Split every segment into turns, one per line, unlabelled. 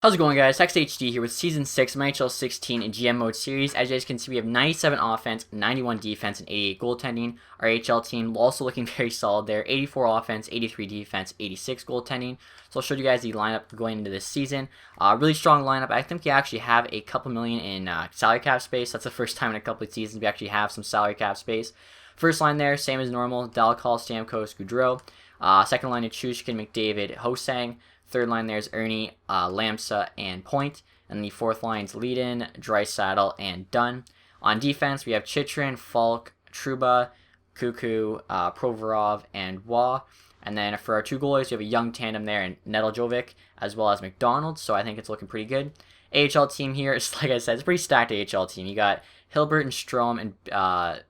How's it going, guys? TacTixHD here with Season 6 of my NHL 16 in GM Mode Series. As you guys can see, we have 97 offense, 91 defense, and 88 goaltending. Our AHL team also looking very solid there. 84 offense, 83 defense, 86 goaltending. So I'll show you guys the lineup going into this season. Really strong lineup. I think we actually have a couple million in salary cap space. That's the first time in a couple of seasons we actually have some salary cap space. First line there, same as normal. Dalcall, Stamkos, Gaudreau. Second line, Chushkin, McDavid, Hosang. Third line there's Ernie, Lamsa, and Point. And the fourth line's Leadin, Draisaitl, and Dunn. On defense, we have Chychrun, Falk, Trouba, Kuku, Provorov, and Waugh. And then for our two goalies, we have a young tandem there in Nedeljkovic as well as McDonald. So I think it's looking pretty good. AHL team here, it's like I said, it's a pretty stacked AHL team. You got Hilbert and Strome and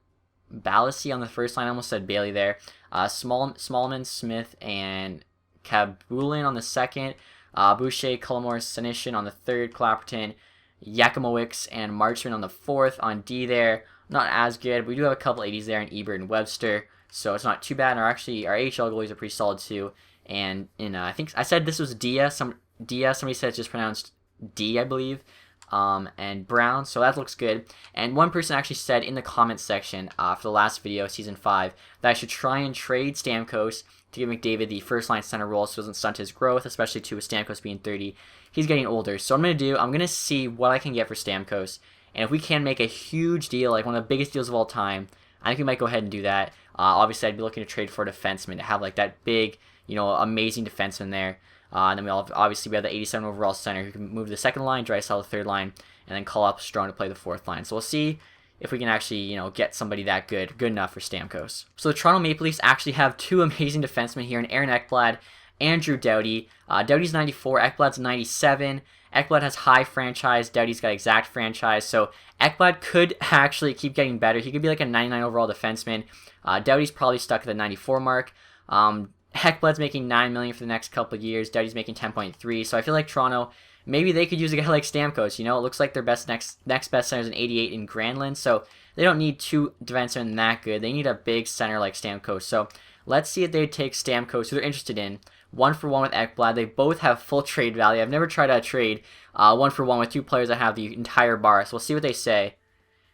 Balassi on the first line. I almost said Bailey there. Smallman, Smith, and Kabulin on the second, Boucher, Cullimore, Senishin on the third, Clapperton, Yakimowicz, and Marchman on the fourth. On D there, not as good, but we do have a couple 80s there in Ebert and Webster, so it's not too bad. And our AHL goalies are pretty solid too. And I think I said this was Dia. Somebody said it's just pronounced D, I believe. And Brown, so that looks good. And one person actually said in the comments section for the last video, Season 5, that I should try and trade Stamkos to give McDavid the first line center role so it doesn't stunt his growth, especially with Stamkos being 30. He's getting older. So I'm going to see what I can get for Stamkos. And if we can make a huge deal, like one of the biggest deals of all time, I think we might go ahead and do that. Obviously, I'd be looking to trade for a defenseman to have like that big, amazing defenseman there. And then we have the 87 overall center who can move the second line, Draisaitl the third line, and then call up Strong to play the fourth line. So we'll see if we can actually, get somebody that good enough for Stamkos. So the Toronto Maple Leafs actually have two amazing defensemen here in Aaron Ekblad and Drew Doughty. Doughty's 94, Ekblad's 97. Ekblad has high franchise, Doughty's got exact franchise, so Ekblad could actually keep getting better. He could be like a 99 overall defenseman. Doughty's probably stuck at the 94 mark. Ekblad's making $9 million for the next couple of years. Doughty's making 10.3. So I feel like Toronto, maybe they could use a guy like Stamkos. It looks like their next best center is an 88 in Granlund. So they don't need two defensemen that good. They need a big center like Stamkos. So let's see if they take Stamkos, who they're interested in. 1-for-1 with Ekblad. They both have full trade value. I've never tried a trade 1-for-1 with two players that have the entire bar. So we'll see what they say.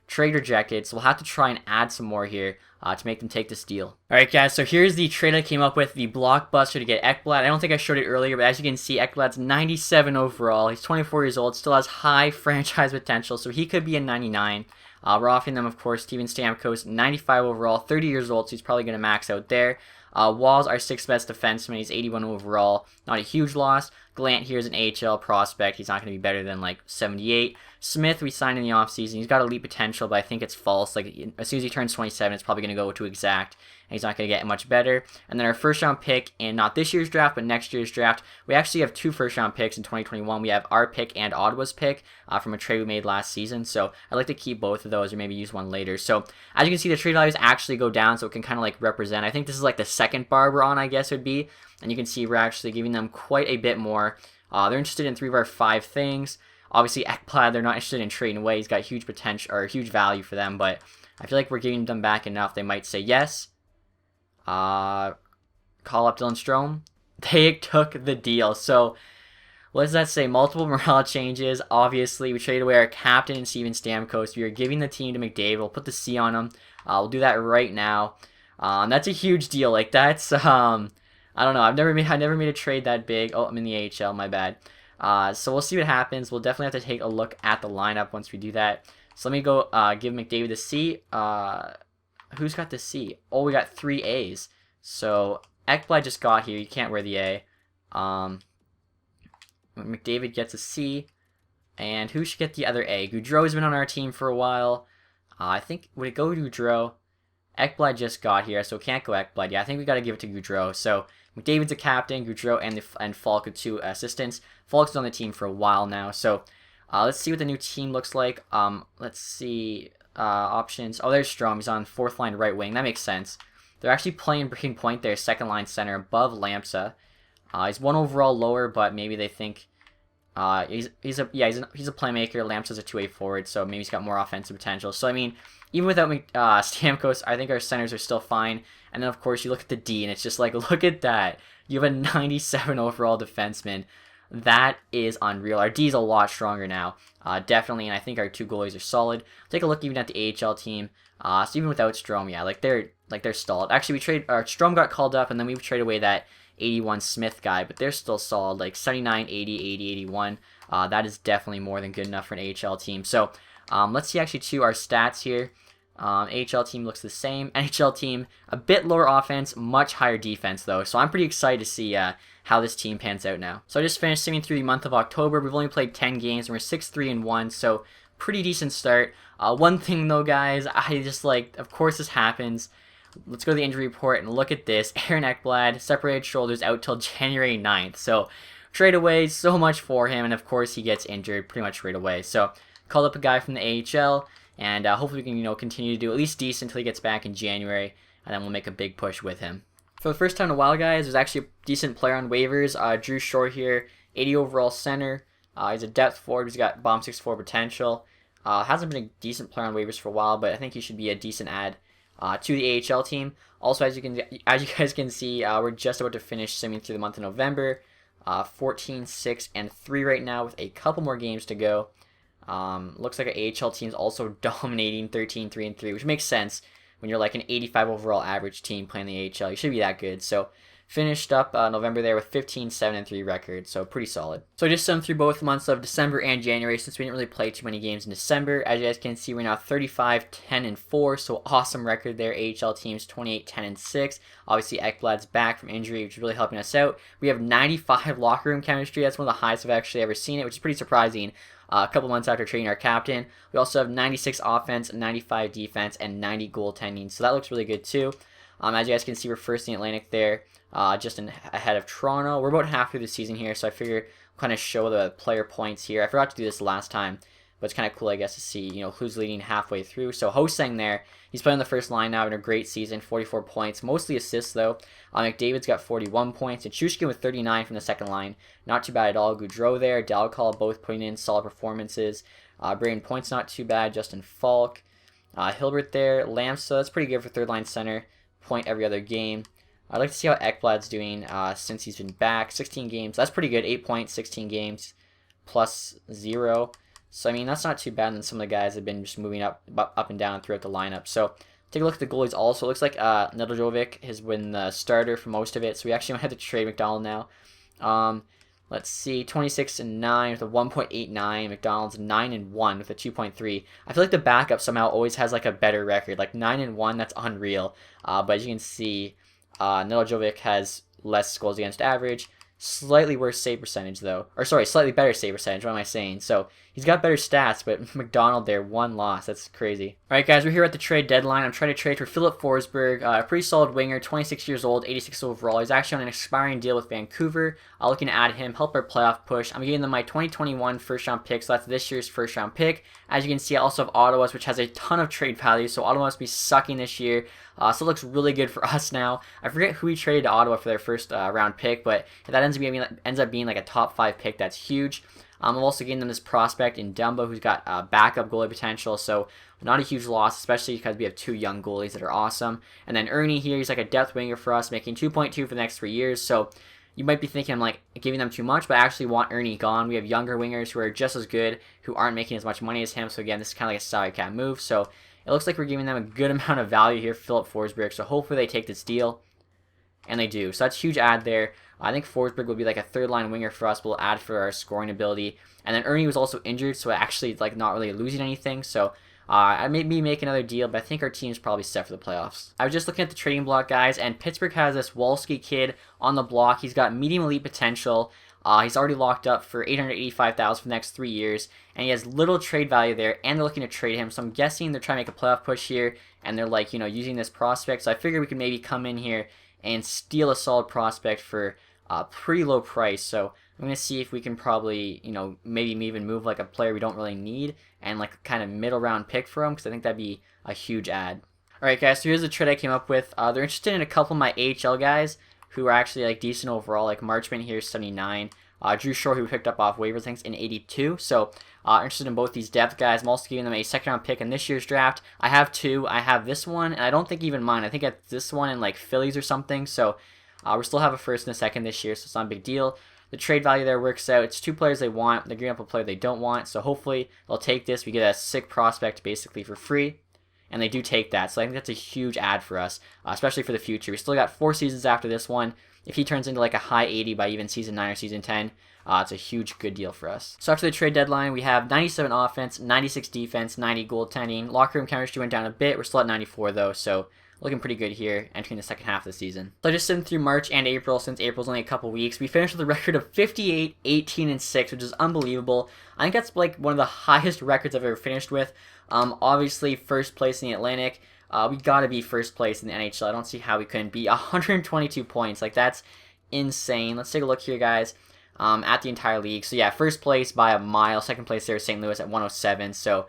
Trade rejected, so we'll have to try and add some more here to make them take this deal. Alright guys, so here's the trade I came up with, the Blockbuster to get Ekblad. I don't think I showed it earlier, but as you can see, Ekblad's 97 overall. He's 24 years old, still has high franchise potential, so he could be a 99. We're offering them, of course, Steven Stamkos, 95 overall, 30 years old, so he's probably going to max out there. Wall's our sixth best defenseman. He's 81 overall. Not a huge loss. Glant here is an AHL prospect. He's not going to be better than like 78. Smith we signed in the offseason. He's got elite potential, but I think it's false. Like as soon as he turns 27, it's probably going to go to exact, and he's not going to get much better. And then our first round pick in not this year's draft, but next year's draft, we actually have two first round picks in 2021. We have our pick and Ottawa's pick from a trade we made last season. So I'd like to keep both of those or maybe use one later. So as you can see, the trade values actually go down, so it can kind of like represent. I think this is like the second bar we're on, I guess it would be. And you can see we're actually giving them quite a bit more. They're interested in 3 of our 5 things. Obviously, Ekblad, they're not interested in trading away. He's got huge potential or huge value for them, but I feel like we're giving them back enough. They might say yes. Call up Dylan Strome. They took the deal. So what does that say? Multiple morale changes. Obviously, we traded away our captain and Steven Stamkos. We are giving the team to McDavid. We'll put the C on him. We'll do that right now. That's a huge deal. Like that's I don't know. I've never made a trade that big. Oh, I'm in the AHL. My bad. So we'll see what happens. We'll definitely have to take a look at the lineup once we do that. So let me go give McDavid the C. Who's got the C? Oh, we got 3 A's. So Ekblad just got here. You can't wear the A. McDavid gets a C. And who should get the other A? Gaudreau's been on our team for a while. I think, would it go Gaudreau? Ekblad just got here, so it can't go Ekblad. Yeah, I think we got to give it to Gaudreau. So McDavid's a captain, Gaudreau and Falk are 2 assistants. Falk's on the team for a while now. So let's see what the new team looks like. Let's see options. Oh, there's Strome. He's on 4th line right wing. That makes sense. They're actually playing Breaking Point there, 2nd line center above Lamsa. He's 1 overall lower, but maybe they think he's a playmaker. Lamsa's a 2A forward, so maybe he's got more offensive potential. So I mean, even without Stamkos, I think our centers are still fine. And then of course you look at the D, and it's just like, look at that. You have a 97 overall defenseman. That is unreal. Our D is a lot stronger now, definitely, and I think our 2 goalies are solid. Take a look even at the AHL team. So even without Strome, yeah, they're stalled. Actually, Strome got called up, and then we traded away that 81 Smith guy, but they're still solid, like 79, 80, 80, 81. That is definitely more than good enough for an AHL team. So let's see actually to our stats here. AHL team looks the same. NHL team, a bit lower offense, much higher defense though. So I'm pretty excited to see how this team pans out now. So I just finished simming through the month of October. We've only played 10 games, and we're 6-3-1, so pretty decent start. One thing though, guys, I just of course this happens. Let's go to the injury report and look at this. Aaron Ekblad, separated shoulders, out till January 9th. So trade away, so much for him, and of course he gets injured pretty much right away. So called up a guy from the AHL, and hopefully we can continue to do at least decent until he gets back in January, and then we'll make a big push with him. For the first time in a while, guys, there's actually a decent player on waivers. Drew Shore here, 80 overall center. He's a depth forward. He's got bomb 6-4 potential. Hasn't been a decent player on waivers for a while, but I think he should be a decent add to the AHL team. Also, as you guys can see, we're just about to finish simming through the month of November. 14, 6, and 3 right now with a couple more games to go. Looks like our AHL team's also dominating 13, 3, and 3, which makes sense when you're like an 85 overall average team playing the AHL. You should be that good. So finished up November there with 15, 7, and 3 record, so pretty solid. So I just summed through both months of December and January since we didn't really play too many games in December. As you guys can see, we're now 35, 10, and 4, so awesome record there. AHL teams 28, 10, and 6. Obviously, Ekblad's back from injury, which is really helping us out. We have 95 locker room chemistry. That's one of the highest I've actually ever seen it, which is pretty surprising. A couple months after trading our captain. We also have 96 offense, 95 defense, and 90 goaltending, so that looks really good too. As you guys can see, we're first in the Atlantic there, just ahead of Toronto. We're about half through the season here, so I figure I'll kind of show the player points here. I forgot to do this last time, but it's kind of cool, I guess, to see who's leading halfway through. So Hosang there, he's playing the first line now in a great season, 44 points, mostly assists though. McDavid's got 41 points, and Chushkin with 39 from the second line, not too bad at all. Goudreau there, Dalcall both putting in solid performances. Braden Point's not too bad, Justin Falk, Hilbert there, Lamsa, that's pretty good for third line center, point every other game. I'd like to see how Ekblad's doing since he's been back. 16 games, that's pretty good. 8 points, 16 games, plus 0. So, I mean, that's not too bad. And then some of the guys have been just moving up and down throughout the lineup. So, take a look at the goalies also. It looks like Nedeljkovic has been the starter for most of it. So, we actually might have to trade McDonald now. Let's see, 26 and 9 with a 1.89. McDonald's 9 and 1 with a 2.3. I feel like the backup somehow always has like a better record. Like 9 and 1, that's unreal. But as you can see, Nedeljkovic has less goals against average. Slightly worse save percentage though. Or sorry, slightly better save percentage. What am I saying? So he's got better stats, but McDonald there, 1 loss. That's crazy. Alright guys, we're here at the trade deadline. I'm trying to trade for Philip Forsberg, a pretty solid winger, 26 years old, 86 overall. He's actually on an expiring deal with Vancouver. Looking to add him, help our playoff push. I'm giving them my 2021 first round pick, so that's this year's first round pick. As you can see, I also have Ottawa's, which has a ton of trade value, so Ottawa must be sucking this year. So it looks really good for us now. I forget who we traded to Ottawa for their first round pick, but if that ends up being like a top 5 pick, that's huge. I'm also getting them this prospect in Dumbo, who's got backup goalie potential, so not a huge loss, especially because we have 2 young goalies that are awesome. And then Ernie here, he's like a depth winger for us, making 2.2 for the next 3 years, so you might be thinking I'm like giving them too much, but I actually want Ernie gone. We have younger wingers who are just as good, who aren't making as much money as him, so again, this is kind of like a salary cap move, so it looks like we're giving them a good amount of value here for Philip Forsberg, so hopefully they take this deal. And they do. So that's a huge add there. I think Forsberg will be like a third line winger for us. We'll add for our scoring ability. And then Ernie was also injured, so actually it's like not really losing anything. So I may make another deal, but I think our team's probably set for the playoffs. I was just looking at the trading block, guys, and Pittsburgh has this Wolski kid on the block. He's got medium elite potential. He's already locked up for $885,000 for the next 3 years, and he has little trade value there, and they're looking to trade him. So I'm guessing they're trying to make a playoff push here, and they're like, using this prospect. So I figure we can maybe come in here and steal a solid prospect for a pretty low price. So I'm going to see if we can probably, maybe even move like a player we don't really need and like a kind of middle round pick for him, because I think that'd be a huge add. Alright guys, so here's the trade I came up with. They're interested in a couple of my AHL guys who are actually like decent overall, like Marchman here, 79. Drew Shore, who we picked up off waivers, I think, in 82. So interested in both these depth guys. I'm also giving them a second round pick in this year's draft. I have 2. I have this one, and I don't think even mine. I think it's this one in like Phillies or something. So we still have a first and a second this year, so it's not a big deal. the trade value there works out. It's 2 players they want. They're giving up a player they don't want. So hopefully they'll take this. We get a sick prospect basically for free. And they do take that. So I think that's a huge add for us, especially for the future. We still got 4 seasons after this one. If he turns into like a high 80 by even season 9 or season 10, it's a huge good deal for us. So after the trade deadline, we have 97 offense, 96 defense, 90 goaltending. Locker room chemistry went down a bit. We're still at 94 though, so looking pretty good here entering the second half of the season. So just sitting through March and April, since April's only a couple weeks, we finished with a record of 58, 18, and 6, which is unbelievable. I think that's like one of the highest records I've ever finished with. Obviously, first place in the Atlantic. We gotta be first place in the NHL. I don't see how we couldn't be. 122 points, like that's insane. Let's take a look here, guys, at the entire league. So yeah, first place by a mile. Second place there is St. Louis at 107. So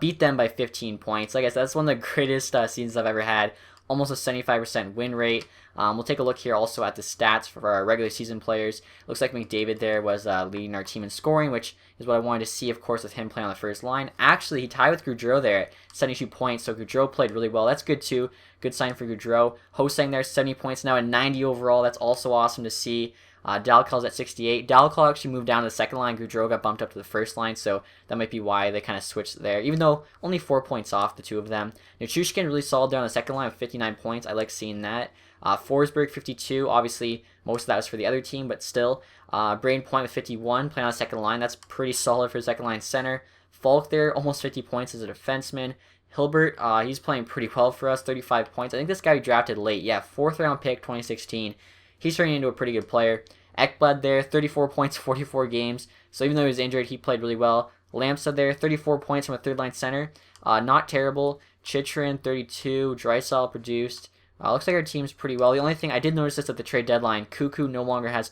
beat them by 15 points. Like I said, that's one of the greatest seasons I've ever had. Almost a 75% win rate. We'll take a look here also at the stats for our regular season players. Looks like McDavid there was leading our team in scoring, which is what I wanted to see, of course, with him playing on the first line. Actually, he tied with Gaudreau there at 72 points, so Gaudreau played really well. That's good too. Good sign for Gaudreau. Hosang there, 70 points, now a 90 overall. That's also awesome to see. Dalcal's at 68. Dalcal actually moved down to the second line. Gaudreau got bumped up to the first line, so that might be why they kind of switched there, even though only 4 points off the two of them. Nichushkin really solid there on the second line with 59 points. I like seeing that. Forsberg, 52. Obviously, most of that was for the other team, but still. Braden Point with 51, playing on the second line. That's pretty solid for a second line center. Falk there, almost 50 points as a defenseman. Hilbert, he's playing pretty well for us, 35 points. I think this guy we drafted late. Yeah, 4th round pick, 2016. He's turning into a pretty good player. Ekblad there, 34 points, 44 games. So even though he was injured, he played really well. Lampstead there, 34 points from a third line center. Not terrible. Chychrun, 32. Draisaitl produced. Looks like our team's pretty well. The only thing I did notice is at the trade deadline, Cuckoo no longer has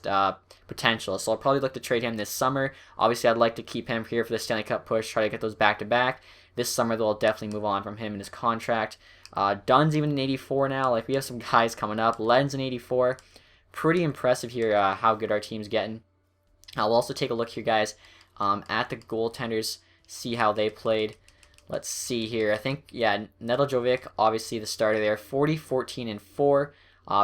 potential. So I'll probably look to trade him this summer. Obviously, I'd like to keep him here for the Stanley Cup push, try to get those back-to-back. This summer, they'll definitely move on from him and his contract. Dunn's even an 84 now. Like, we have some guys coming up. Len's an 84. Pretty impressive here how good our team's getting. We'll also take a look here, guys, at the goaltenders, see how they played. Let's see here. I think, yeah, Nedeljkovic, obviously the starter there, 40, 14, and 4.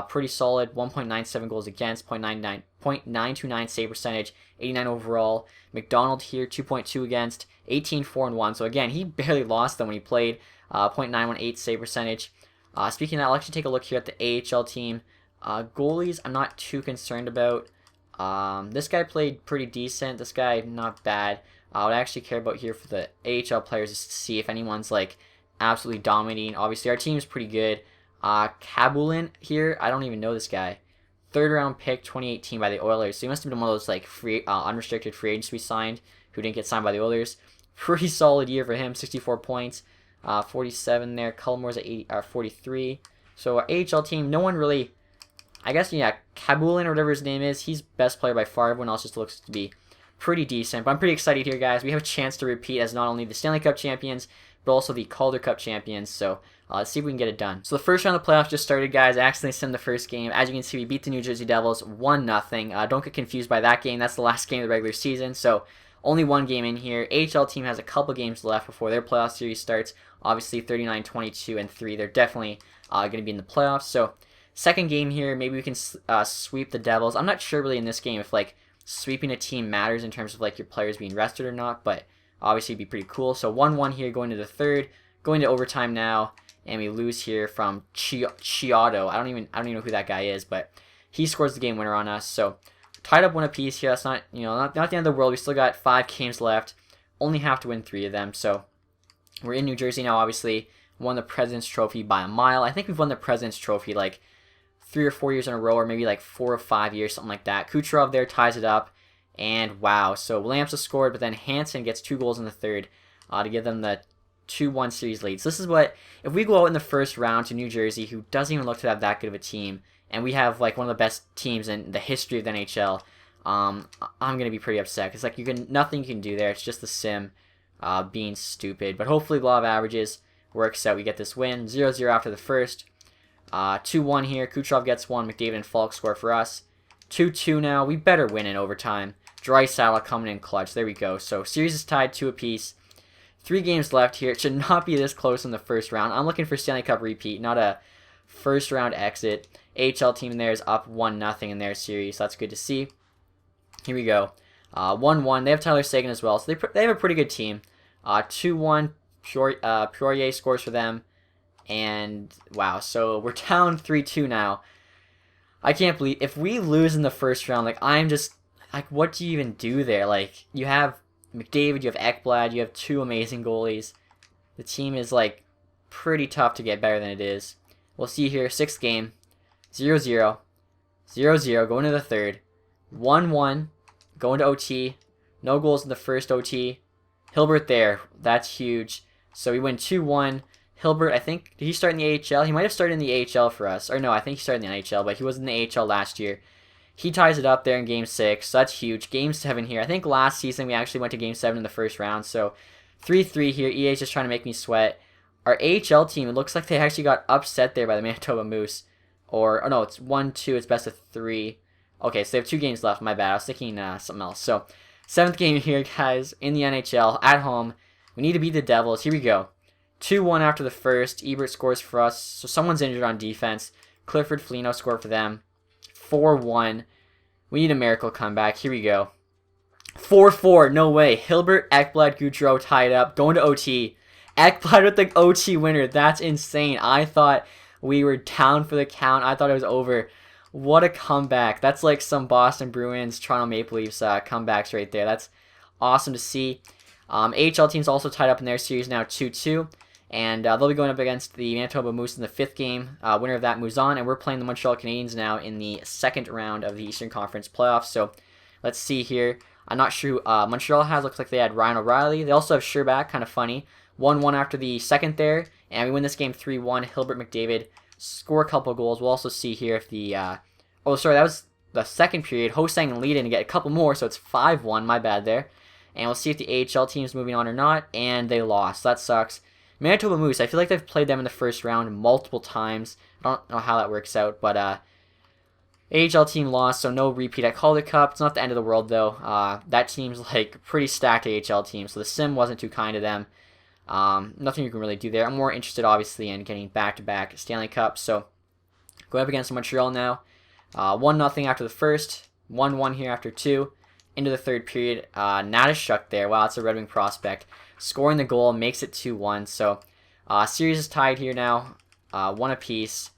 Pretty solid, 1.97 goals against, 0.929 save percentage, 89 overall. McDonald here, 2.2 against, 18, 4, and 1. So again, he barely lost them when he played, 0.918 save percentage. Speaking of that, I'll actually take a look here at the AHL team. Goalies, I'm not too concerned about. This guy played pretty decent. This guy, not bad. What I actually care about here for the AHL players is to see if anyone's like absolutely dominating. Obviously, our team's pretty good. Kabulin here, I don't even know this guy. 3rd round pick, 2018 by the Oilers. So he must have been one of those like unrestricted free agents we signed who didn't get signed by the Oilers. Pretty solid year for him, 64 points, 47 there. Cullimore's at 43. So our AHL team, no one really. I guess, yeah, Kabulin or whatever his name is, he's best player by far. Everyone else just looks to be pretty decent. But I'm pretty excited here, guys. We have a chance to repeat as not only the Stanley Cup champions, but also the Calder Cup champions. So let's see if we can get it done. So the first round of the playoffs just started, guys. I accidentally simmed the first game. As you can see, we beat the New Jersey Devils 1-0. Don't get confused by that game. That's the last game of the regular season. So only one game in here. AHL team has a couple games left before their playoff series starts. Obviously, 39, 22, and 3. They're definitely going to be in the playoffs. So second game here, maybe we can sweep the Devils. I'm not sure really in this game if like sweeping a team matters in terms of like your players being rested or not, but obviously it'd be pretty cool. So 1-1 here going to the third, going to overtime now, and we lose here from Chiotto. I don't even know who that guy is, but he scores the game winner on us. So tied up 1 apiece here. That's not not the end of the world. We still got 5 games left. Only have to win 3 of them. So we're in New Jersey now. Obviously won the President's Trophy by a mile. I think we've won the President's Trophy like 3 or 4 years in a row, or maybe like 4 or 5 years, something like that. Kucherov there ties it up, and wow. So Lampstead scored, but then Hansen gets 2 goals in the third to give them the 2-1 series lead. So this is what, if we go out in the first round to New Jersey, who doesn't even look to have that good of a team, and we have like one of the best teams in the history of the NHL, I'm gonna be pretty upset because like nothing you can do there. It's just the sim being stupid. But hopefully law of averages works out. We get this win, 0-0 after the first. 2-1 here. Kucherov gets 1. McDavid and Falk score for us. 2-2 now. We better win in overtime. Draisaitl coming in clutch. There we go. So series is tied 2 apiece. 3 games left here. It should not be this close in the first round. I'm looking for Stanley Cup repeat, not a first round exit. AHL team in there is up 1-0 in their series. So that's good to see. Here we go. 1-1. They have Tyler Seguin as well, so they have a pretty good team. 2-1. Poirier scores for them. And, wow, so we're down 3-2 now. I can't believe, if we lose in the first round, like, I'm just, like, what do you even do there? Like, you have McDavid, you have Ekblad, you have 2 amazing goalies. The team is, like, pretty tough to get better than it is. We'll see here, 6th game, 0-0, 0-0, going to the 3rd, 1-1, going to OT, no goals in the first OT. Hilbert there, that's huge. So we win 2-1. Hilbert, I think, did he start in the AHL? He might have started in the AHL for us. Or no, I think he started in the NHL, but he was in the AHL last year. He ties it up there in Game 6, so that's huge. Game 7 here. I think last season we actually went to Game 7 in the first round, so 3-3 here. EA's just trying to make me sweat. Our AHL team, it looks like they actually got upset there by the Manitoba Moose. Or, oh no, it's 1-2, it's best of 3. Okay, so they have 2 games left, my bad. I was thinking something else. So, 7th game here, guys, in the NHL, at home. We need to beat the Devils. Here we go. 2-1 after the first. Ebert scores for us. So someone's injured on defense. Clifford Foligno scored for them. 4-1. We need a miracle comeback. Here we go. 4-4. No way. Hilbert, Ekblad, Gaudreau tied up. Going to OT. Ekblad with the OT winner. That's insane. I thought we were down for the count. I thought it was over. What a comeback. That's like some Boston Bruins, Toronto Maple Leafs comebacks right there. That's awesome to see. AHL teams also tied up in their series now 2-2. And they'll be going up against the Manitoba Moose in the 5th game. Winner of that moves on. And we're playing the Montreal Canadiens now in the 2nd round of the Eastern Conference playoffs. So let's see here. I'm not sure who Montreal has. Looks like they had Ryan O'Reilly. They also have Sherbak. Kind of funny. 1-1 after the 2nd there. And we win this game 3-1. Hilbert, McDavid score a couple goals. We'll also see here if the... that was the 2nd period. Ho-Sang and lead in to get a couple more. So it's 5-1. My bad there. And we'll see if the AHL team's moving on or not. And they lost. That sucks. Manitoba Moose, I feel like they've played them in the first round multiple times. I don't know how that works out, but AHL team lost, so no repeat at Calder Cup. It's not the end of the world, though. That team's like pretty stacked AHL team, so the sim wasn't too kind to them. Nothing you can really do there. I'm more interested, obviously, in getting back-to-back Stanley Cups. So going up against Montreal now. 1-0 after the first, 1-1 here after 2. Into the 3rd period. Natashuk there. Wow, that's a Red Wing prospect. Scoring the goal makes it 2-1. So, series is tied here now. 1 apiece.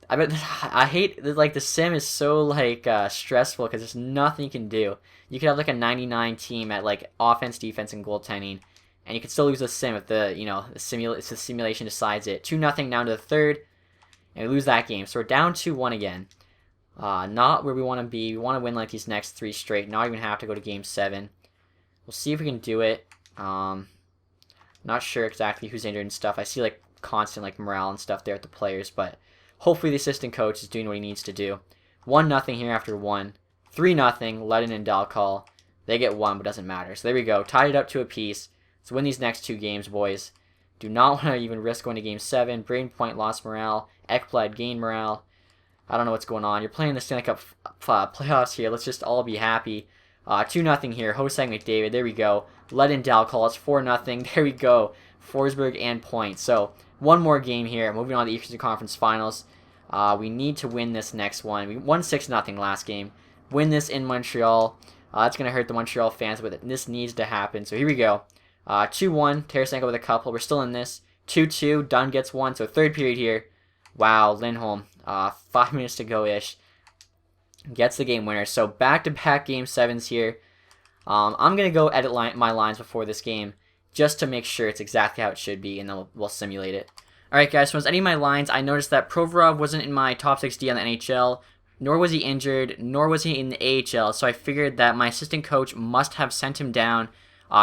I hate, like, the sim is so, like, stressful because there's nothing you can do. You could have, like, a 99 team at, like, offense, defense, and goaltending. And you could still lose the sim if the, the simulation decides it. 2-0 now to the 3rd. And we lose that game. So, we're down 2-1 again. Not where we want to be. We want to win like these next 3 straight. Not even have to go to Game 7. We'll see if we can do it. Not sure exactly who's injured and stuff. I see like constant like morale and stuff there at the players, but hopefully the assistant coach is doing what he needs to do. 1-0 here after 1. 3-0. Ledin and Dalcall. They get 1, but doesn't matter. So there we go. Tied it up to a piece. Let's win these next 2 games, boys. Do not want to even risk going to Game 7. Braden Point lost morale. Ekblad gained morale. I don't know what's going on. You're playing the Stanley Cup playoffs here. Let's just all be happy. 2-0 here. Ho-Sang McDavid. There we go. Ledin Dalcall. It's 4-0. There we go. Forsberg and Point. So, one more game here. Moving on to the Eastern Conference Finals. We need to win this next one. We won 6-0 last game. Win this in Montreal. That's going to hurt the Montreal fans, but this needs to happen. So, here we go. 2-1. Tarasenko with a couple. We're still in this. 2-2. Dunn gets 1. So, 3rd period here. Wow, Lindholm. 5 minutes to go-ish. Gets the game winner. So back-to-back Game 7s here. I'm going to go edit my lines before this game just to make sure it's exactly how it should be, and then we'll simulate it. Alright guys, so when I was editing my lines, I noticed that Provorov wasn't in my top 6D on the NHL, nor was he injured, nor was he in the AHL, so I figured that my assistant coach must have sent him down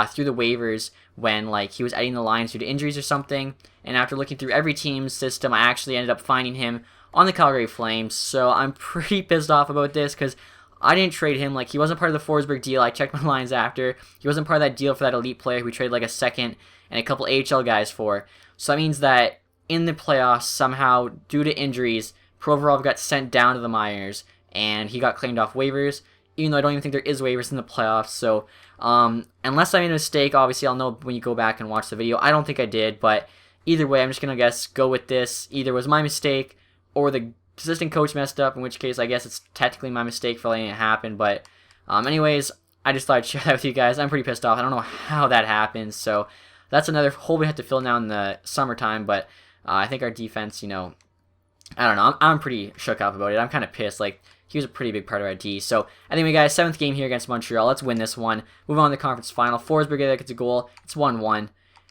through the waivers when he was editing the lines due to injuries or something. And after looking through every team's system, I actually ended up finding him on the Calgary Flames. So I'm pretty pissed off about this because I didn't trade him. He wasn't part of the Forsberg deal. I checked my lines after. He wasn't part of that deal for that elite player we traded a second and a couple AHL guys for. So that means that in the playoffs, somehow, due to injuries, Provorov got sent down to the minors and he got claimed off waivers, even though I don't even think there is waivers in the playoffs. So unless I made a mistake, obviously I'll know when you go back and watch the video. I don't think I did, but either way, I'm just going to go with this. Either was my mistake or the assistant coach messed up, in which case I guess it's technically my mistake for letting it happen. But Anyways, I just thought I'd share that with you guys. I'm pretty pissed off. I don't know how that happened. So that's another hole we have to fill now in the summertime. But I think our defense, I don't know. I'm pretty shook up about it. I'm kind of pissed. Like, he was a pretty big part of our D. So anyway, guys, 7th game here against Montreal. Let's win this one. Move on to the conference final. Forsberg gets a goal. It's 1-1.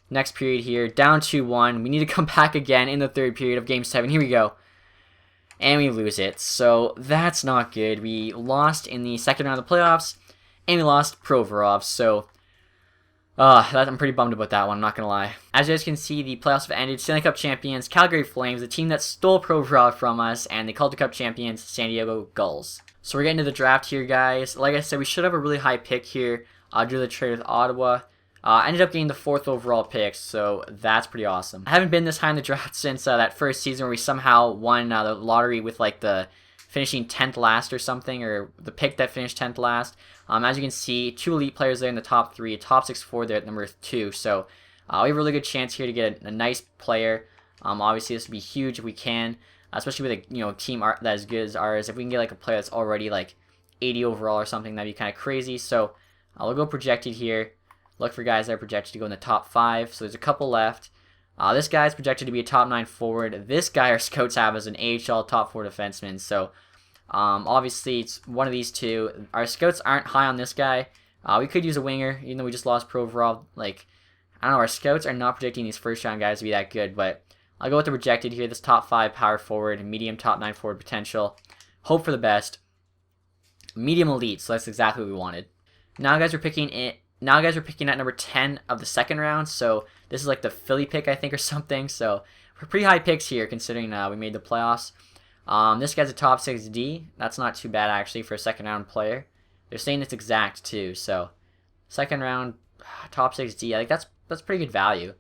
Next period here, down 2-1. We need to come back again in the 3rd period of Game 7. Here we go. And we lose it. So that's not good. We lost in the 2nd round of the playoffs, and we lost Provorov. So I'm pretty bummed about that one, I'm not going to lie. As you guys can see, the playoffs have ended. Stanley Cup champions, Calgary Flames, the team that stole Provorov from us, and the Calder Cup champions, San Diego Gulls. So we're getting to the draft here, guys. Like I said, we should have a really high pick here due to the trade with Ottawa. I ended up getting the 4th overall pick, so that's pretty awesome. I haven't been this high in the draft since that first season where we somehow won the lottery with like the finishing 10th last or something, or the pick that finished 10th last. As you can see, 2 elite players there in the top 3, top 6-4 there at number 2. So we have a really good chance here to get a nice player. Obviously, this would be huge if we can, especially with a team that as good as ours. If we can get like a player that's already like 80 overall or something, that'd be kind of crazy. So we'll go projected here. Look for guys that are projected to go in the top 5. So there's a couple left. This guy's projected to be a top 9 forward. This guy our scouts have as an AHL top 4 defenseman. So obviously it's one of these two. Our scouts aren't high on this guy. We could use a winger, even though we just lost Provorov. Like, I don't know, our scouts are not predicting these first round guys to be that good, but I'll go with the projected here. This top 5 power forward, medium top 9 forward potential. Hope for the best. Medium elite, so that's exactly what we wanted. Now guys, we're picking at number 10 of the 2nd round, so this is like the Philly pick, I think, or something. So we're pretty high picks here, considering we made the playoffs. This guy's a top 6D. That's not too bad, actually, for a 2nd round player. They're saying it's exact, too. So 2nd round, top 6D. I think that's pretty good value.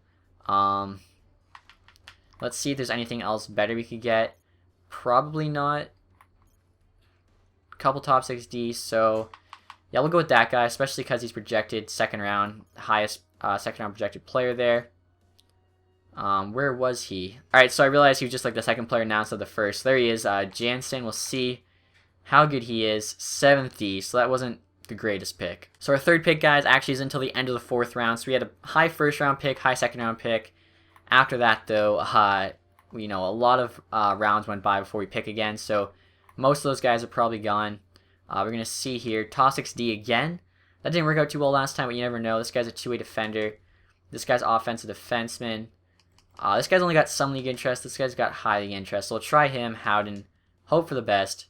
Let's see if there's anything else better we could get. Probably not. Couple top 6D, so yeah, we'll go with that guy, especially because he's projected 2nd round, highest 2nd round projected player there. Where was he? Alright, so I realized he was just like the 2nd player now instead of the 1st. There he is, Jansen. We'll see how good he is. 7th D, so that wasn't the greatest pick. So our 3rd pick, guys, actually is until the end of the 4th round. So we had a high 1st round pick, high 2nd round pick. After that, though, a lot of rounds went by before we pick again. So most of those guys are probably gone. We're going to see here, top 6D again. That didn't work out too well last time, but you never know. This guy's a 2-way defender. This guy's offensive defenseman. This guy's only got some league interest. This guy's got high league interest. So we'll try him, Howden. Hope for the best.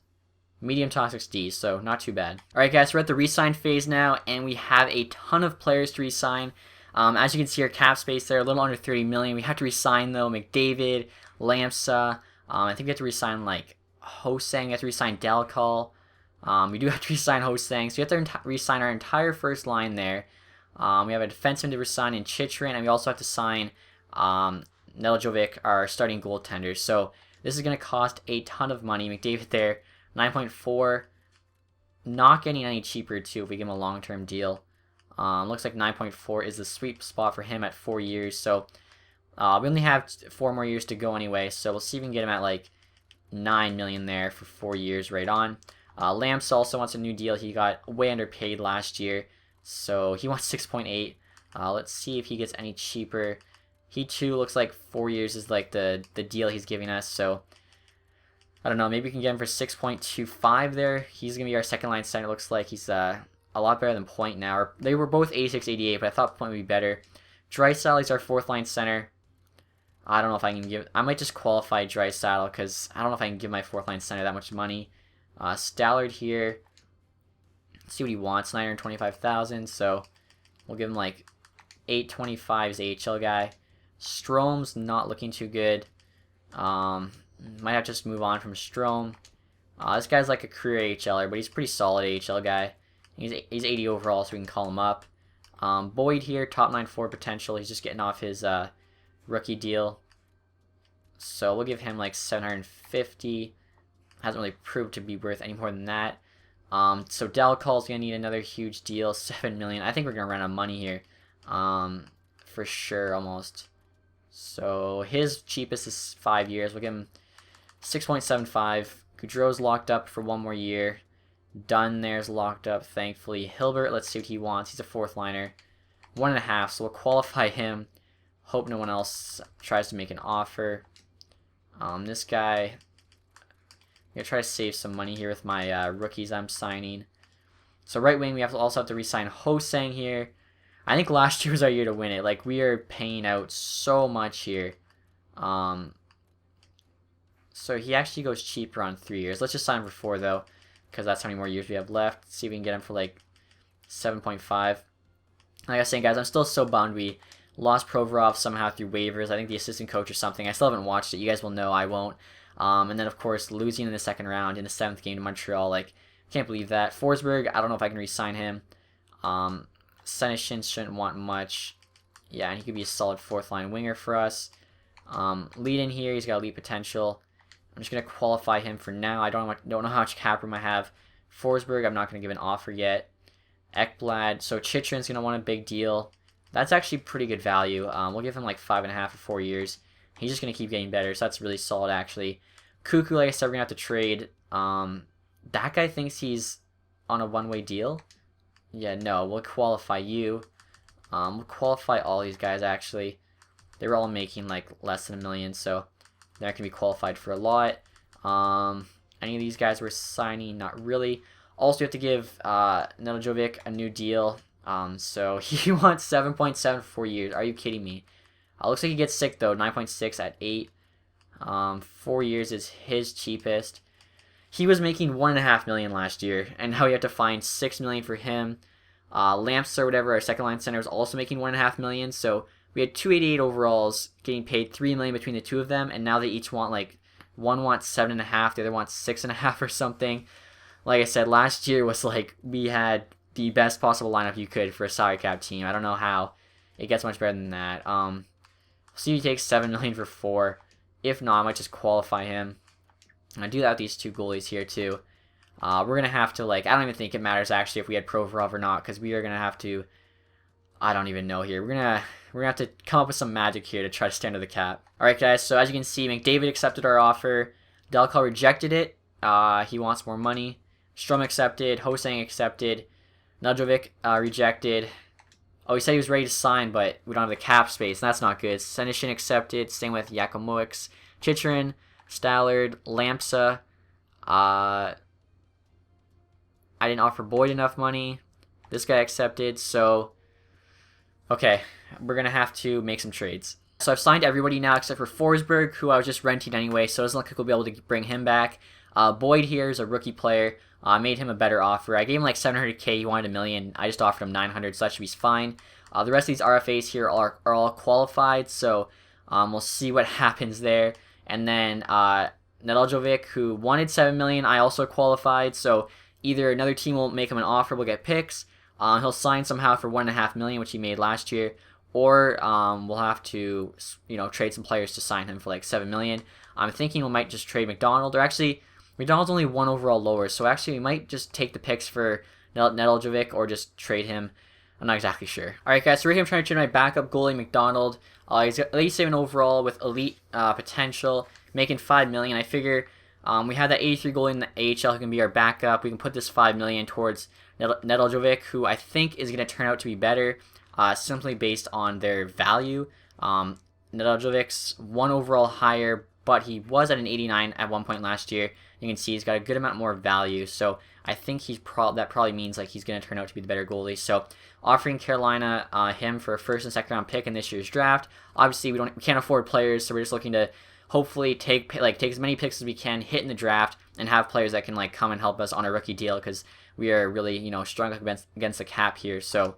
Medium top 6D, so not too bad. Alright guys, we're at the re-sign phase now, and we have a ton of players to re-sign. As you can see, our cap space there, a little under 30 million. We have to re-sign, though, McDavid, Lamsa. I think we have to re-sign, like, Hosang. We have to re-sign Dalcall. We do have to re-sign Hosang, so we have to re-sign our entire first line there. We have a defenseman to re-sign in Chychrun, and we also have to sign Nedeljkovic, our starting goaltender. So this is going to cost a ton of money. McDavid there, 9.4. Not getting any cheaper, too, if we give him a long-term deal. Looks like 9.4 is the sweet spot for him at 4 years. So we only have 4 more years to go anyway, so we'll see if we can get him at like 9 million there for 4 years right on. Lamps also wants a new deal. He got way underpaid last year, so he wants 6.8. Let's see if he gets any cheaper. He too looks like 4 years is like the deal he's giving us, so I don't know, maybe we can get him for 6.25 there. He's going to be our 2nd line center. Looks like he's a lot better than Point now. They were both 86, 88, but I thought Point would be better. Draisaitl is our 4th line center. I don't know if I can give... I might just qualify Draisaitl because I don't know if I can give my 4th line center that much money. Stallard here. Let's see what he wants. 925,000. So we'll give him like 825 as AHL guy. Strome's not looking too good. Might have to just move on from Strome. This guy's like a career AHLer, but he's a pretty solid AHL guy. He's 80 overall, so we can call him up. Boyd here, top 9 forward potential. He's just getting off his rookie deal. So we'll give him like 750. Hasn't really proved to be worth any more than that. So Dalcall's going to need another huge deal, 7 million. I think we're going to run out of money here. For sure, almost. So his cheapest is 5 years. We'll give him 6.75. Goudreau's locked up for 1 more year. Dunn there's locked up, thankfully. Hilbert, let's see what he wants. He's a 4th liner. 1.5, so we'll qualify him. Hope no one else tries to make an offer. This guy, I'm going to try to save some money here with my rookies I'm signing. So right wing, we also have to re-sign Hosang here. I think last year was our year to win it. Like, we are paying out so much here. So he actually goes cheaper on 3 years. Let's just sign him for 4, though, because that's how many more years we have left. See if we can get him for, like, 7.5. Like I was saying, guys, I'm still so bummed we lost Provorov somehow through waivers. I think the assistant coach or something. I still haven't watched it. You guys will know, I won't. And then, of course, losing in the 2nd round in the 7th game to Montreal. Like, can't believe that. Forsberg, I don't know if I can re-sign him. Senyshyn shouldn't want much. Yeah, and he could be a solid 4th line winger for us. Lead in here, he's got elite potential. I'm just going to qualify him for now. I don't know how much cap room I have. Forsberg, I'm not going to give an offer yet. Ekblad, so Chychrun's going to want a big deal. That's actually pretty good value. We'll give him like 5.5 for 4 years. He's just going to keep getting better, so that's really solid, actually. Cuckoo, like I said, we're going to have to trade. That guy thinks he's on a one-way deal. Yeah, no, we'll qualify you. We'll qualify all these guys, actually. They were all making like less than $1 million, so they're not going to be qualified for a lot. Any of these guys we're signing, not really. Also, you have to give Nedeljkovic a new deal. So he wants 7.7 for 4 years. Are you kidding me? Looks like he gets sick, though. 9.6 at 8. 4 years is his cheapest. He was making $1.5 million last year, and now we have to find $6 million for him. Lamps or whatever, our second line center, is also making $1.5 million. So we had 288 overalls, getting paid $3 million between the two of them, and now they each want like one wants 7.5, the other wants 6.5 or something. Like I said, last year was like we had the best possible lineup you could for a salary cap team. I don't know how it gets much better than that. See, he takes $7 million for 4. If not, I might just qualify him. I do that with these 2 goalies here too. We're gonna have to, like, I don't even think it matters actually if we had Provorov or not, because we are gonna have to. I don't even know here. We're gonna have to come up with some magic here to try to stay under the cap. All right, guys. So as you can see, McDavid accepted our offer. Delcal rejected it. He wants more money. Strom accepted. Hosang accepted. Nedeljkovic rejected. Oh, he said he was ready to sign, but we don't have the cap space, and that's not good. Senyshyn accepted. Same with Yakomoix, Chychrun, Stallard, Lampsa. I didn't offer Boyd enough money. This guy accepted, so okay, we're going to have to make some trades. So I've signed everybody now except for Forsberg, who I was just renting anyway, so it doesn't look like we'll be able to bring him back. Boyd here is a rookie player. I made him a better offer. I gave him like $700K. He wanted $1 million. I just offered him $900, so that should be fine. The rest of these RFAs here are all qualified, so we'll see what happens there. And then Nedeljkovic, who wanted $7 million, I also qualified, so either another team will make him an offer, we'll get picks. He'll sign somehow for $1.5 million, which he made last year, or we'll have to, trade some players to sign him for like $7 million. I'm thinking we might just trade McDonald, or actually, McDonald's only 1 overall lower, so actually we might just take the picks for Nedeljkovic or just trade him. I'm not exactly sure. Alright, guys, so right here I'm trying to trade my backup goalie, McDonald. He's got at least 7 overall with elite potential, making $5 million. I figure we have that 83 goalie in the AHL who can be our backup. We can put this $5 million towards Nedeljkovic, who I think is going to turn out to be better, simply based on their value. Nedeljkovic's 1 overall higher, but he was at an 89 at one point last year. You can see he's got a good amount more value, so I think that probably means like he's going to turn out to be the better goalie. So offering Carolina him for a 1st and 2nd round pick in this year's draft. Obviously, we can't afford players, so we're just looking to hopefully take as many picks as we can, hit in the draft, and have players that can like come and help us on a rookie deal, because we are really strong against the cap here. So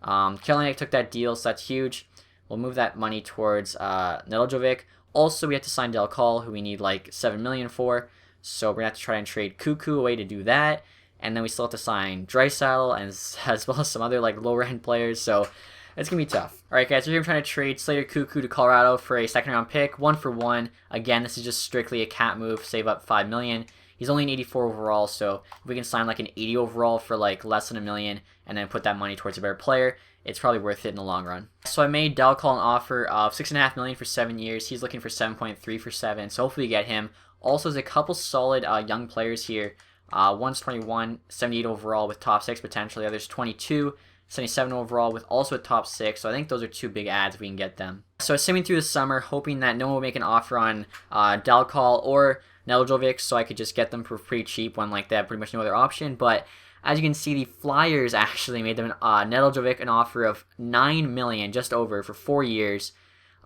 Carolina took that deal, so that's huge. We'll move that money towards Nedeljkovic. Also, we have to sign Delcal, who we need like $7 million for. So we're going to have to try and trade Cuckoo away to do that. And then we still have to sign Draisaitl as well as some other like lower end players. So it's going to be tough. Alright, guys, so here I'm trying to trade Slater Cuckoo to Colorado for a 2nd round pick, 1-for-1. Again, this is just strictly a cap move, save up $5 million. He's only an 84 overall, so if we can sign like an 80 overall for like less than $1 million and then put that money towards a better player, it's probably worth it in the long run. So I made Delcal an offer of $6.5 million for 7 years. He's looking for 7.3 for 7, so hopefully we get him. Also, there's a couple solid young players here One's 21, 78 overall with top 6 potential. The other's 22, 77 overall with also a top 6. So I think those are two big ads if we can get them. So assuming through the summer, hoping that no one will make an offer on Dalcall or Nedeljkovic, so I could just get them for pretty cheap when like they have pretty much no other option. But as you can see, the Flyers actually made them Nedeljkovic an offer of $9 million, just over, for 4 years.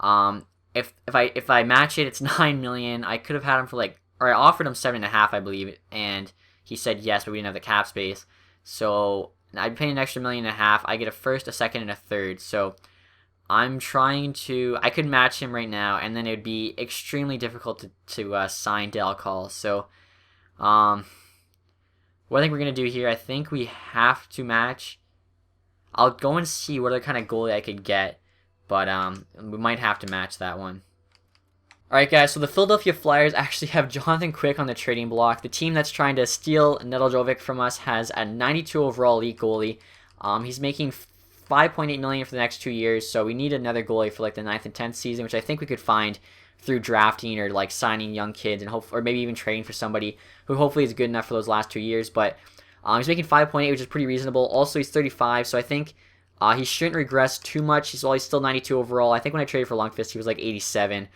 If I match it, it's $9 million. I could have had him for I offered him 7.5, I believe, and he said yes, but we didn't have the cap space. So I'd pay an extra $1.5 million. I get a first, a second, and a third. So I'm trying to. I could match him right now, and then it would be extremely difficult to sign Dalcall. So, what I think we're gonna do here, I think we have to match. I'll go and see what other kind of goalie I could get, but we might have to match that one. Alright guys, so the Philadelphia Flyers actually have Jonathan Quick on the trading block. The team that's trying to steal Nedeljkovic from us has a 92 overall elite goalie. He's making $5.8 million for the next 2 years, so we need another goalie for the 9th and 10th season, which I think we could find through drafting or signing young kids and or maybe even trading for somebody who hopefully is good enough for those last 2 years. But he's making 5.8, which is pretty reasonable. Also, he's 35, so I think he shouldn't regress too much. He's still 92 overall. I think when I traded for Lundqvist, he was 87,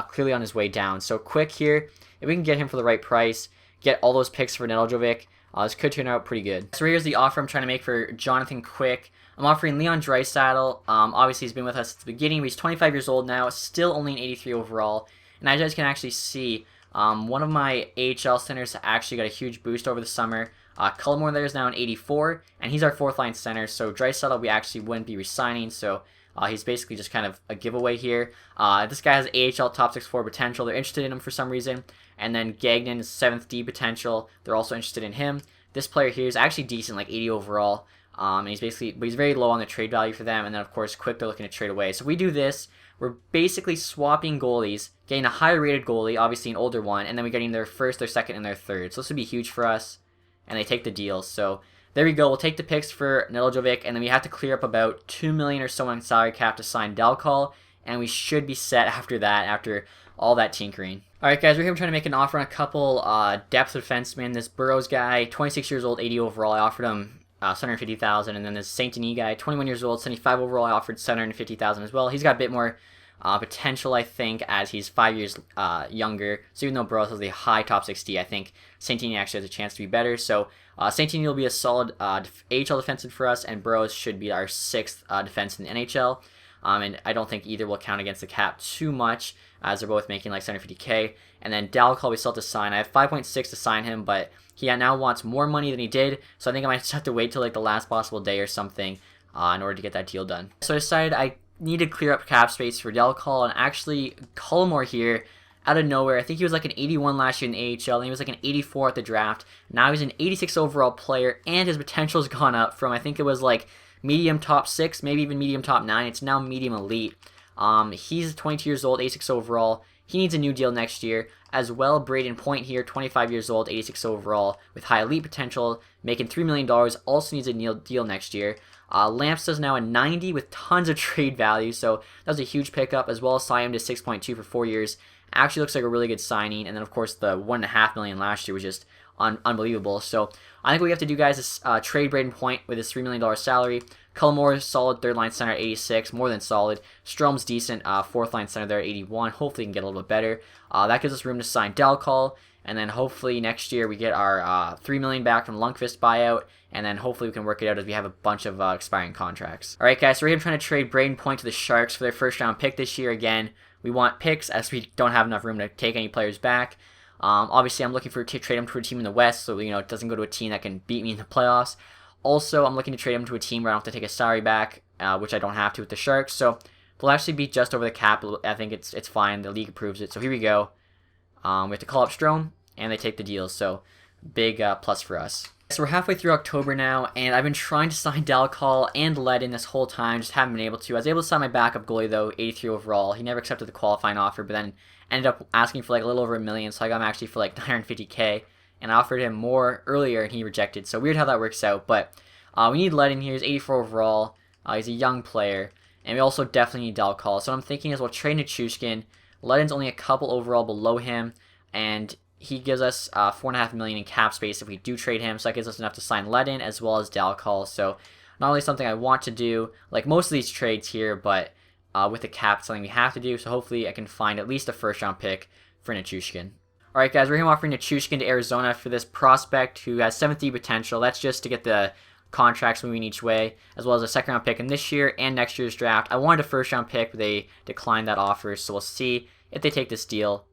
clearly on his way down. So Quick here, if we can get him for the right price, get all those picks for Nedeljkovic, this could turn out pretty good. So here's the offer I'm trying to make for Jonathan Quick. I'm offering Leon Draisaitl. Obviously, he's been with us at the beginning, but he's 25 years old now, still only an 83 overall. And as you guys can actually see, one of my AHL centers actually got a huge boost over the summer. Cullimore there is now an 84, and he's our 4th line center, so Draisaitl we actually wouldn't be re-signing, so he's basically just kind of a giveaway here. This guy has AHL top 6-4 potential. They're interested in him for some reason. And then Gagnon is 7th D potential. They're also interested in him. This player here is actually decent, 80 overall. And he's very low on the trade value for them. And then, of course, Quick they're looking to trade away. So if we do this, we're basically swapping goalies, getting a higher rated goalie, obviously an older one, and then we're getting their first, their second, and their third. So this would be huge for us. And they take the deal. So there we go. We'll take the picks for Nedeljkovic, and then we have to clear up about $2 million or so on salary cap to sign Dalcall, and we should be set after that, after all that tinkering. Alright guys, we're here trying to make an offer on a couple depth defensemen. This Burrows guy, 26 years old, 80 overall, I offered him $750,000, and then this Saint Denis guy, 21 years old, 75 overall, I offered $750,000 as well. He's got a bit more potential, I think, as he's 5 years younger. So even though Burrows has a high top 60, I think Saint Denis actually has a chance to be better. So Saint Denis will be a solid AHL defenseman for us, and Burrows should be our 6th defense in the NHL. And I don't think either will count against the cap too much, as they're both making $750K. And then Dalcall we still have to sign. I have 5.6 to sign him, but he now wants more money than he did, so I think I might just have to wait till the last possible day or something in order to get that deal done. So I decided I need to clear up cap space for Dalcall, and actually Cullimore here, out of nowhere, I think he was an 81 last year in the AHL, and he was an 84 at the draft. Now he's an 86 overall player, and his potential has gone up from, I think it was medium top 6, maybe even medium top 9. It's now medium elite. He's 22 years old, 86 overall. He needs a new deal next year. As well, Braden Point here, 25 years old, 86 overall, with high elite potential, making $3 million, also needs a new deal next year. Lampstad's now a 90 with tons of trade value, so that was a huge pickup, as well as sign him to 6.2 for 4 years. Actually looks like a really good signing, and then of course the $1.5 million last year was just unbelievable. So I think what we have to do, guys, is trade Braden Point with his $3 million salary. Cullimore, solid 3rd line center at 86, more than solid. Strom's decent 4th line center there at 81. Hopefully he can get a little bit better. That gives us room to sign Dalcall, and then hopefully next year we get our $3 million back from Lundqvist buyout, and then hopefully we can work it out as we have a bunch of expiring contracts. Alright guys, so we're here trying to trade Braden Point to the Sharks for their 1st round pick this year. Again, we want picks as we don't have enough room to take any players back. Obviously, I'm looking to trade him to a team in the West, so it doesn't go to a team that can beat me in the playoffs. Also, I'm looking to trade him to a team where I don't have to take a salary back, which I don't have to with the Sharks. So we'll actually be just over the cap. I think it's fine. The league approves it. So here we go. We have to call up Strome, and they take the deal. So big plus for us. So we're halfway through October now, and I've been trying to sign Dalcall and Ledin this whole time, just haven't been able to. I was able to sign my backup goalie though, 83 overall. He never accepted the qualifying offer, but then ended up asking for a little over $1 million, so I got him actually for $950K, and I offered him more earlier, and he rejected. So weird how that works out, but we need Ledin here. He's 84 overall. He's a young player, and we also definitely need Dalcall. So what I'm thinking is we'll trade Nichushkin. Ledin's only a couple overall below him, and he gives us $4.5 million in cap space if we do trade him, so that gives us enough to sign Ledin as well as Dal Call. So not only something I want to do, like most of these trades here, but with the cap, it's something we have to do. So hopefully I can find at least a first-round pick for Nichushkin. All right, guys, we're going to offer Nichushkin to Arizona for this prospect who has 7th potential. That's just to get the contracts moving each way, as well as a second-round pick in this year and next year's draft. I wanted a first-round pick, but they declined that offer, so we'll see if they take this deal.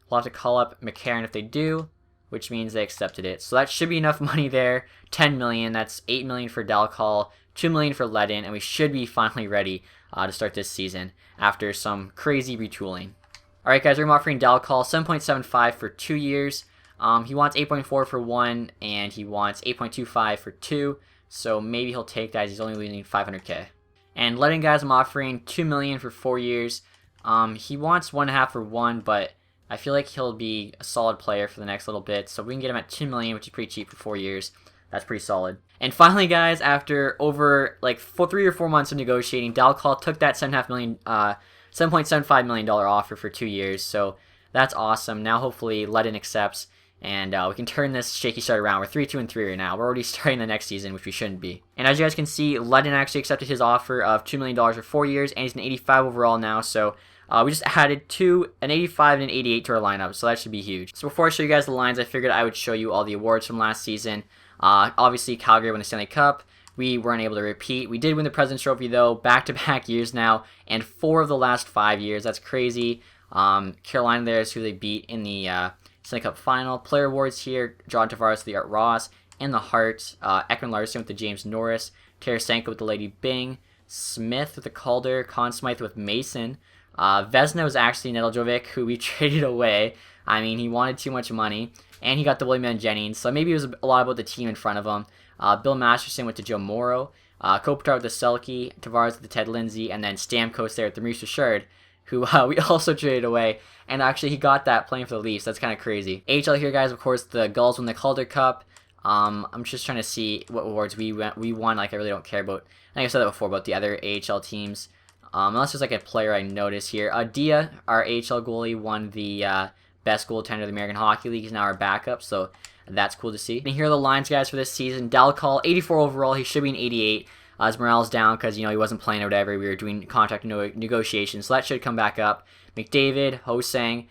We'll have to call up McCarron if they do, which means they accepted it. So that should be enough money there. $10 million. That's $8 million for Dal Call, $2 million for Ledin, and we should be finally ready to start this season after some crazy retooling. All right, guys, we're offering Dal Call 7.75 for 2 years. He wants 8.4 for 1, and he wants 8.25 for 2. So maybe he'll take that. He's only losing $500K. And Ledin, guys, I'm offering $2 million for 4 years. He wants 1.5 for 1, but I feel like he'll be a solid player for the next little bit. So we can get him at $2 million, which is pretty cheap for 4 years. That's pretty solid. And finally, guys, after over like 3 or 4 months of negotiating, Dal Call took that $7.75 million offer for 2 years. So that's awesome. Now hopefully Ledin accepts, and we can turn this shaky start around. We're 3-2-3 right now. We're already starting the next season, which we shouldn't be. And as you guys can see, Ledin actually accepted his offer of $2 million for 4 years, and he's an 85 overall now. So we just added an 85 and an 88 to our lineup, so that should be huge. So before I show you guys the lines, I figured I would show you all the awards from last season. Obviously, Calgary won the Stanley Cup. We weren't able to repeat. We did win the President's Trophy, though, back-to-back years now, and 4 of the last 5 years. That's crazy. Carolina there is who they beat in the Stanley Cup final. Player awards here: John Tavares with the Art Ross and the Hart, Ekman Larson with the James Norris, Tarasenko with the Lady Byng, Smith with the Calder, Conn Smythe with Mason. Vezina was actually Nedeljkovic, who we traded away. I mean, he wanted too much money, and he got the William Jennings, so maybe it was a lot about the team in front of him. Bill Masterson went to Joe Morrow, Kopitar with the Selke, Tavares with the Ted Lindsay, and then Stamkos there with the Maurice Richard, who we also traded away, and actually he got that playing for the Leafs. That's kind of crazy. AHL here, guys, of course, the Gulls won the Calder Cup. I'm just trying to see what awards we won. Like, I really don't care about, I think I said that before, about the other AHL teams. Unless there's like a player I notice here. Dia, our AHL goalie, won the best goaltender of the American Hockey League. He's now our backup, so that's cool to see. And here are the lines, guys, for this season. Dal Call, 84 overall. He should be an 88. His morale's down because, he wasn't playing or whatever. We were doing contract negotiations, so that should come back up. McDavid, Hosang,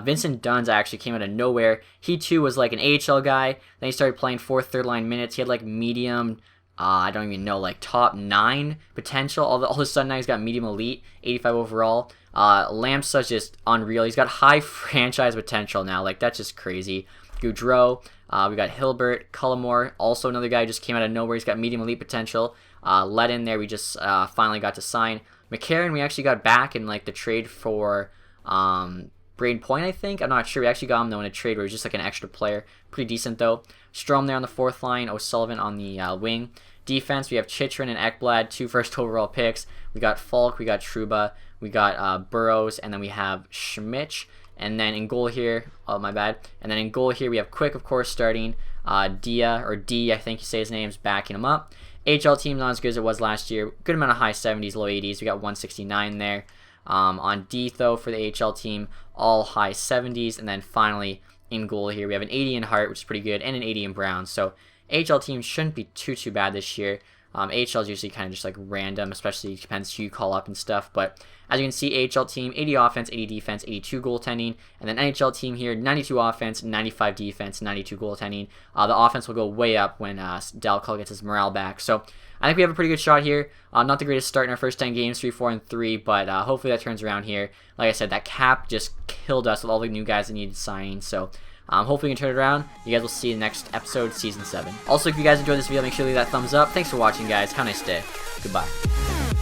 Vincent Duns actually came out of nowhere. He, too, was like an AHL guy. Then he started playing 4th, 3rd line minutes. He had like medium, I don't even know, like top 9 potential. All of a sudden now he's got medium elite, 85 overall. Lamsa's just unreal. He's got high franchise potential now. Like, that's just crazy. Goudreau, we got Hilbert, Cullimore, also another guy who just came out of nowhere. He's got medium elite potential. Ledin there, we just finally got to sign. McCarron, we actually got back in like the trade for Braden Point, I think. I'm not sure. We actually got him though in a trade where he was just like an extra player. Pretty decent though. Strom there on the 4th line. O'Sullivan on the wing. Defense, we have Chychrun and Ekblad, 2 first overall picks. We got Falk, we got Trouba, we got Burrows, and then we have Schmitz. And then in goal here, oh my bad. And then in goal here we have Quick, of course, starting. Dia, or D, I think you say his name's backing him up. HL team not as good as it was last year. Good amount of high 70s, low 80s. We got 169 there. On D, though, for the HL team, all high 70s. And then finally, in goal here, we have an 80 in Hart, which is pretty good, and an 80 in Brown. So HL teams shouldn't be too bad this year. AHL is usually kind of just like random, especially depends who you call up and stuff. But as you can see, AHL team, 80 offense, 80 defense, 82 goaltending. And then NHL team here, 92 offense, 95 defense, 92 goaltending. The offense will go way up when Dal Call gets his morale back. So I think we have a pretty good shot here. Not the greatest start in our first 10 games, 3-4-3, but hopefully that turns around here. Like I said, that cap just killed us with all the new guys that needed signing. So hopefully we can turn it around. You guys will see in the next episode, Season 7. Also, if you guys enjoyed this video, make sure to leave that thumbs up. Thanks for watching, guys. Have a nice day. Goodbye.